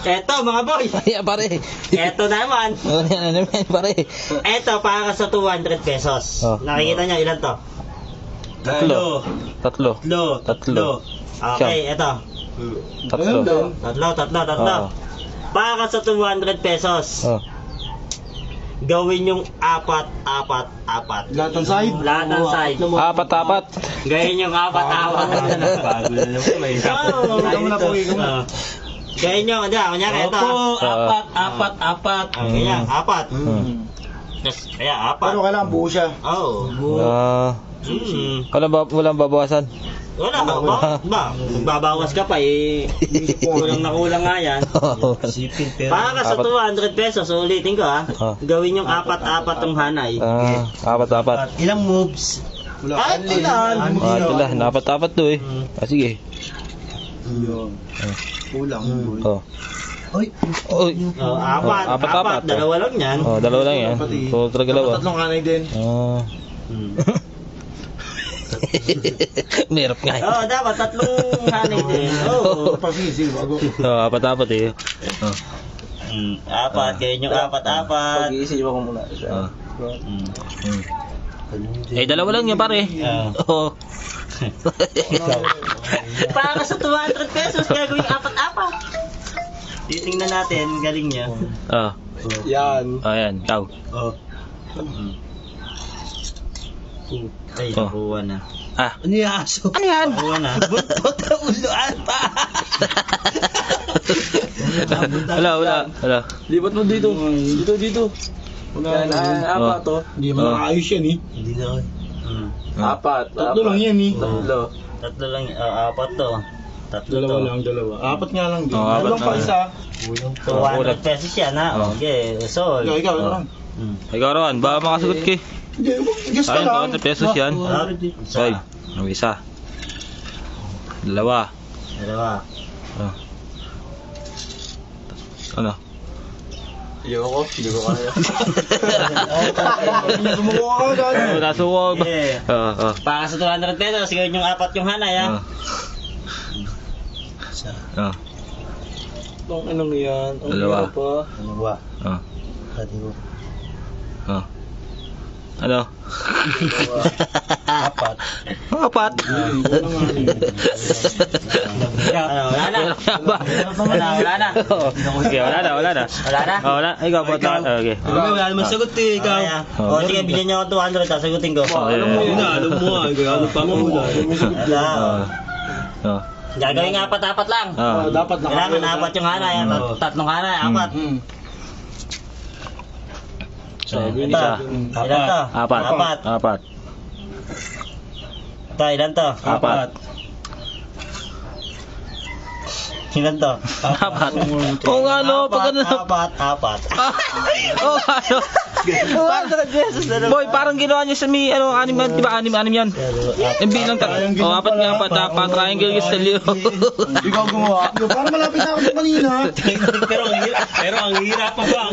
Eto mga boy. Ay, pare. Eto naman. Ano yan, pare? Eto para sa 200 pesos. Oh. Nakikita nyo ilan to? Tatlo. Okay, eto. Tatlo. Tatlo. Oo. Para sa 200 pesos. Oh. Gawin yung apat. Lahat ng side? Lahat ng side. Apat. Gawin yung apat. Bago na naman. May Gawin nyo, kanya ito. apat. Ganyan, apat. Hmm. Kaya apat. Pero kailangan buo siya. Oo. Walang babawasan. Wala ka ba? Magbabawas ka pa kulang na kulang nga yan. Sipin pero. Para sa 200 pesos, ulitin ko gawin yung apat tong hanay. Apat. Ilang moves? Ay, ilan? Ito lang, apat to eh. Sige. Yun. Kulang. Oh. Oy. Apat. Dalawa lang yan. Oh, dalawa lang yan. So, dalawa. Tatlong kanay din. Merap nga eh. Dapat tatlong hanay din. Oo. Sige, bago. Apat eh. Apat, gawin yung apat. Pag-iisip ako muna. Dalawa lang yan pare. Oo. Para sa 200 pesos, gagawin apat. Titingnan natin, galing niya. Yan. Ayan, tao. Ay, nakuha na. Ano yung aso? Ano yan? Nakuha na. Buntot na uloan pa. Wala. Lipat mo dito. Dito. Yan, apat to. Hindi mo nakayos yan eh. Hindi na. Apat. Tatlo lang yan eh. Tatlo lang, apat to. Tatlo to. Dalawa. Apat nga lang din. Apat Dalawang pa na. isa. 200 pesos yan ha. Okay, so. Ikaw lang. Ikaw Rowan, baka makasagot ka eh. Guess ka lang. Ayun, 200 pesos yan. Hoy, isa. Dalawa. Ano? Ayoko, hindi ko kaya. Sumuko ka dahil. Nasuwag. Yeah. Para sa 200 pesos, gawin yung apat yung hanay ha. Anong yan? Dalawa. Ano ba? Ano? Apat. Apat. Wala na. Okay, wala na. Wala. Ikaw po. Okay. Wala naman sagot eh, ikaw. O sige, bilhin niyo ako 200, sasagutin ko. Alam mo ah. Ano pa mo muna. Gagawin nga apat lang. Dapat Kailangan apat yung hanay, tatlong hanay, apat. Isa. Ilan to? Apat. Ito, ilan to? Apat. Ilan to? Apat. Oo nga no, pag ano. Apat. Oo nga no. 200 pesos na naman. Boy, parang ginawa niya sa mi anim yan, di ba? Anim yan. Yung bilang apat nga apat, triangle yung stalyo. Ikaw gumawa. Parang malapit na ako kanina. Pero ang hirap pa ba?